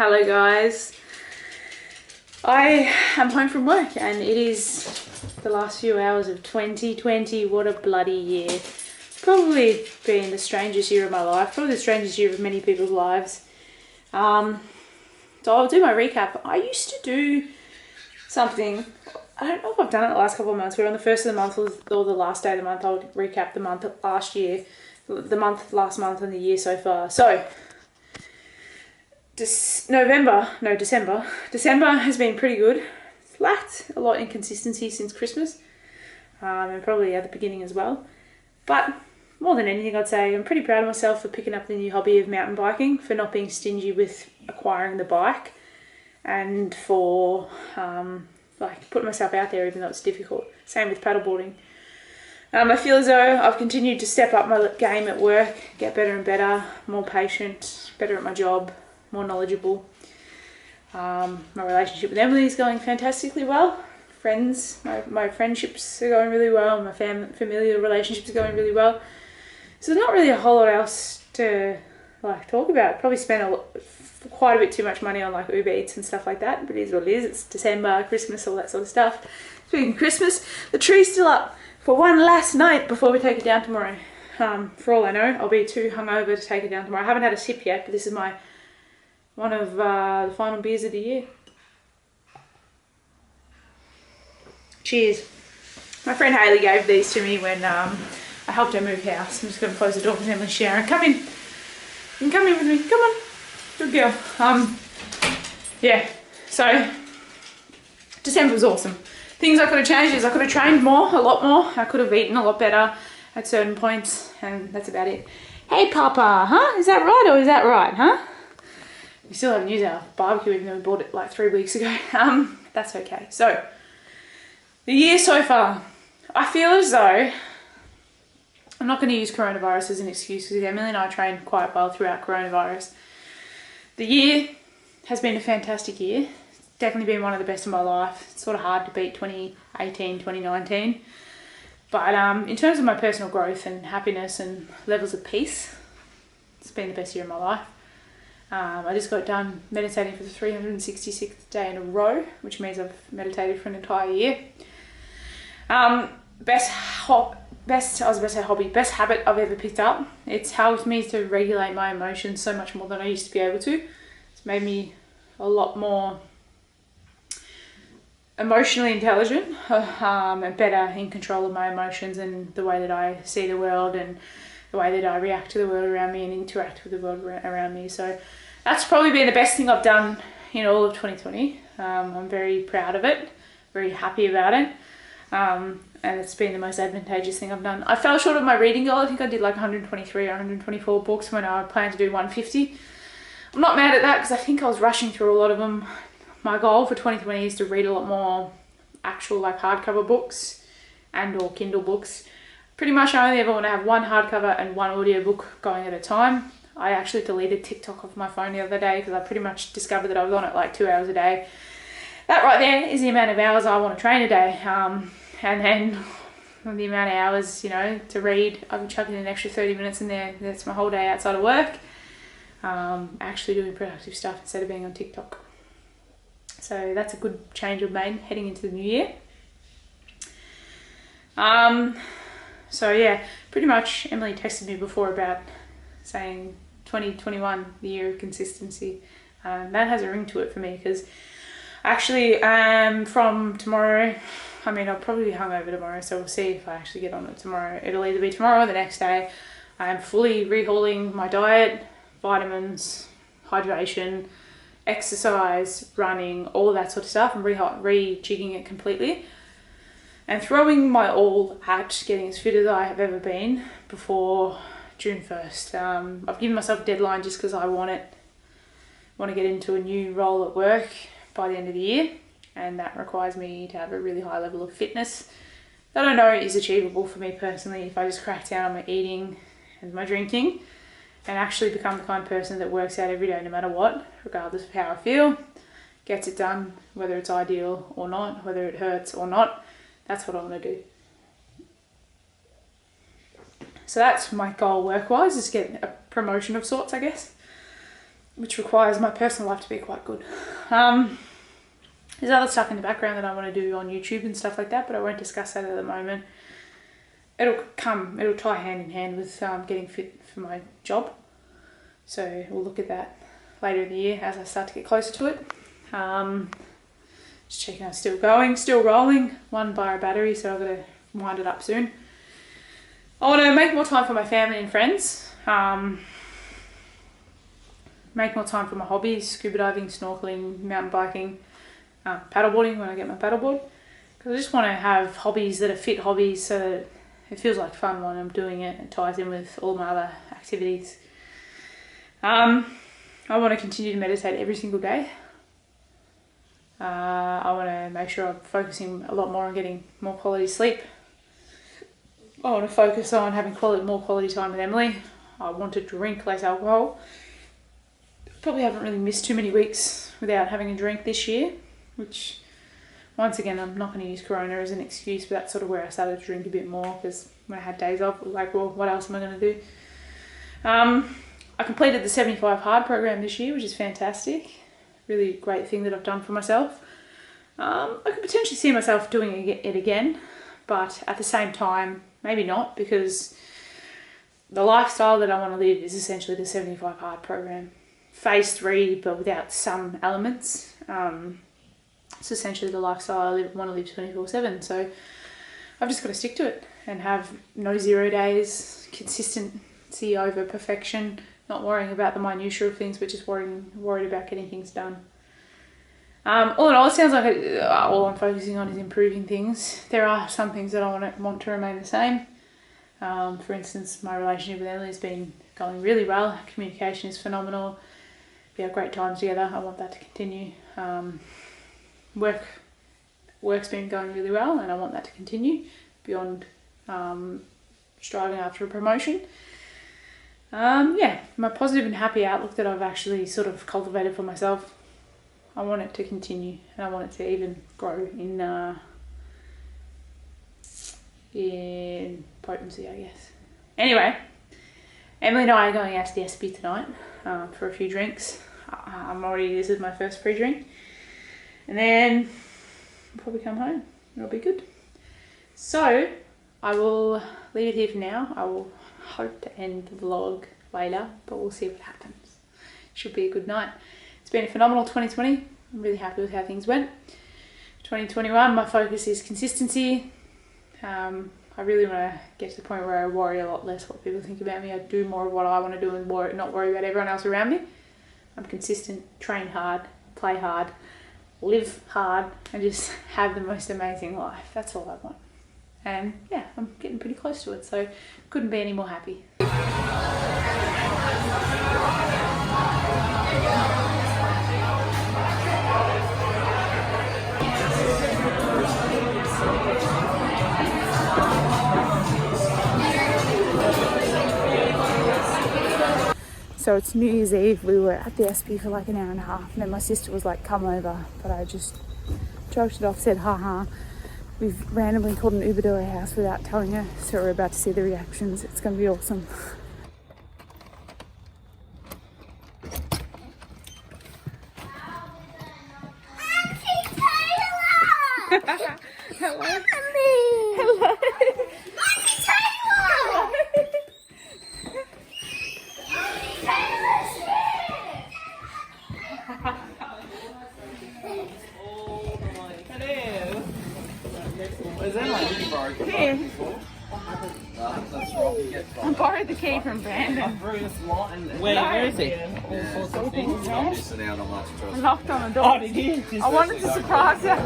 Hello guys. I am home from work and it is the last few hours of 2020. What a bloody year. Probably been the strangest year of my life. Probably the strangest year of many people's lives. So I'll do my recap. I used to do something, I don't know if I've done it the last couple of months, where on the first of the month or the last day of the month, I would recap the month last year, the month last month and the year so far. So December has been pretty good. It's lacked a lot in consistency since Christmas, and probably at the beginning as well. But more than anything, I'd say I'm pretty proud of myself for picking up the new hobby of mountain biking, for not being stingy with acquiring the bike, and for putting myself out there even though it's difficult. Same with paddleboarding. I feel as though I've continued to step up my game at work, get better and better, more patient, better at my job, more knowledgeable. My relationship with Emily is going fantastically well. Friends, my friendships are going really well. My familial relationships are going really well. So there's not really a whole lot else to talk about. Probably spent quite a bit too much money on Uber Eats and stuff like that, but it is what it is. It's December, Christmas, all that sort of stuff. Speaking of Christmas, the tree's still up for one last night before we take it down tomorrow. For all I know, I'll be too hungover to take it down tomorrow. I haven't had a sip yet, but this is one of the final beers of the year. Cheers. My friend Hayley gave these to me when I helped her move house. I'm just going to close the door for Emily Sharon. Come in. You can come in with me. Come on. Good girl. Yeah. So December was awesome. Things I could have changed is I could have trained more, a lot more. I could have eaten a lot better at certain points, and that's about it. Hey, Papa, huh? Is that right or is that right, huh? We still haven't used our barbecue even though we bought it 3 weeks ago. That's okay. So, the year so far. I feel as though I'm not going to use coronavirus as an excuse because Emily and I trained quite well throughout coronavirus. The year has been a fantastic year. It's definitely been one of the best of my life. It's sort of hard to beat 2018, 2019. But in terms of my personal growth and happiness and levels of peace, it's been the best year of my life. I just got done meditating for the 366th day in a row, which means I've meditated for an entire year. Best habit I've ever picked up. It's helped me to regulate my emotions so much more than I used to be able to. It's made me a lot more emotionally intelligent and better in control of my emotions and the way that I see the world and the way that I react to the world around me and interact with the world around me. So that's probably been the best thing I've done in all of 2020. I'm very proud of it, very happy about it. And it's been the most advantageous thing I've done. I fell short of my reading goal. I think I did 123 or 124 books when I planned to do 150. I'm not mad at that because I think I was rushing through a lot of them. My goal for 2020 is to read a lot more actual hardcover books and or Kindle books. Pretty much I only ever want to have one hardcover and one audiobook going at a time. I actually deleted TikTok off my phone the other day because I pretty much discovered that I was on it 2 hours a day. That right there is the amount of hours I want to train a day. And then the amount of hours, to read, I've been chucking an extra 30 minutes in there. That's my whole day outside of work. Actually doing productive stuff instead of being on TikTok. So that's a good change I've made heading into the new year. So yeah, pretty much Emily texted me before about saying 2021, the year of consistency. That has a ring to it for me because actually from tomorrow, I'll probably be hungover tomorrow, so we'll see if I actually get on it tomorrow. It'll either be tomorrow or the next day. I'm fully rehauling my diet, vitamins, hydration, exercise, running, all of that sort of stuff. I'm rejigging it completely and throwing my all at getting as fit as I have ever been before June 1st. I've given myself a deadline just because I want to get into a new role at work by the end of the year, and that requires me to have a really high level of fitness that I know is achievable for me personally if I just crack down on my eating and my drinking and actually become the kind of person that works out every day no matter what, regardless of how I feel, gets it done, whether it's ideal or not, whether it hurts or not. That's what I'm going to do. So that's my goal work-wise, is get a promotion of sorts, I guess. which requires my personal life to be quite good. There's other stuff in the background that I want to do on YouTube and stuff like that, but I won't discuss that at the moment. It'll tie hand in hand with getting fit for my job. So we'll look at that later in the year as I start to get closer to it. Just checking I'm still going, still rolling. 1 bar of battery, so I've got to wind it up soon. I want to make more time for my family and friends. Make more time for my hobbies, scuba diving, snorkeling, mountain biking, paddleboarding when I get my paddleboard. Because I just want to have hobbies that are fit hobbies so that it feels like fun when I'm doing it. It ties in with all my other activities. I want to continue to meditate every single day. I want to make sure I'm focusing a lot more on getting more quality sleep. I want to focus on having more quality time with Emily. I want to drink less alcohol. Probably haven't really missed too many weeks without having a drink this year, which once again I'm not going to use Corona as an excuse, but that's sort of where I started to drink a bit more, because when I had days off it was like, well, what else am I going to do? I completed the 75 hard program this year, which is fantastic. Really great thing that I've done for myself. I could potentially see myself doing it again, but at the same time maybe not, because the lifestyle that I want to live is essentially the 75 hard program. Phase 3, but without some elements. It's essentially the lifestyle I want to live 24/7. So I've just got to stick to it and have no 0 days, consistency over perfection, not worrying about the minutiae of things, but just worried about getting things done. All in all, it sounds like all I'm focusing on is improving things. There are some things that I want to remain the same. For instance, my relationship with Emily has been going really well. Communication is phenomenal. We have great times together. I want that to continue. Work's been going really well, and I want that to continue beyond striving after a promotion. My positive and happy outlook that I've actually sort of cultivated for myself, I want it to continue, and I want it to even grow in potency, I guess. Anyway, Emily and I are going out to the SP tonight for a few drinks. This is my first pre-drink. And then I'll probably come home. It'll be good. So I will leave it here for now. I will hope to end the vlog later, but we'll see what happens. Should be a good night. It's been a phenomenal 2020. I'm really happy with how things went. 2021, my focus is consistency. I really want to get to the point where I worry a lot less what people think about me. I do more of what I want to do and not worry about everyone else around me. I'm consistent, train hard, play hard, live hard, and just have the most amazing life. That's all I want. And yeah, I'm getting pretty close to it, so couldn't be any more happy. So it's New Year's Eve. We were at the SP for like an hour and a half, and then my sister was like, come over, but I just joked it off, said haha. We've randomly called an Uber to our house without telling her, so we're about to see the reactions. It's going to be awesome. Hello. Hello. I borrowed the key from Brandon. Where is he? I'm missing out on much trust. I knocked on the door. Oh, did you? I wanted to surprise you.